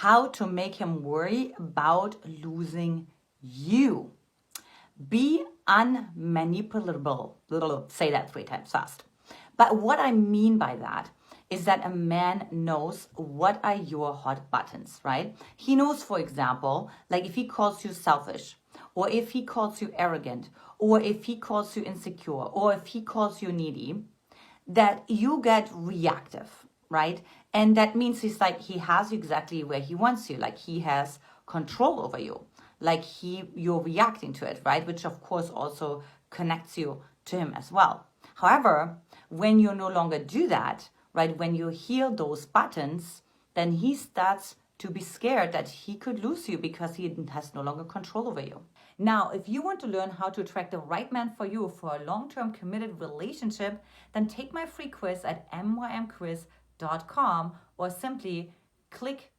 how to make him worry about losing you. Be unmanipulable. Say that 3 times fast. But what I mean by that is that a man knows what are your hot buttons, right? He knows, for example, like if he calls you selfish, or if he calls you arrogant, or if he calls you insecure, or if he calls you needy, that you get reactive, right? And that means he has you exactly where he wants you, like he has control over you, like you're reacting to it, right? Which of course also connects you to him as well. However, when you no longer do that, right, when you heal those buttons, then he starts to be scared that he could lose you because he has no longer control over you. Now, if you want to learn how to attract the right man for you for a long-term committed relationship, then take my free quiz at mymquiz.com or simply click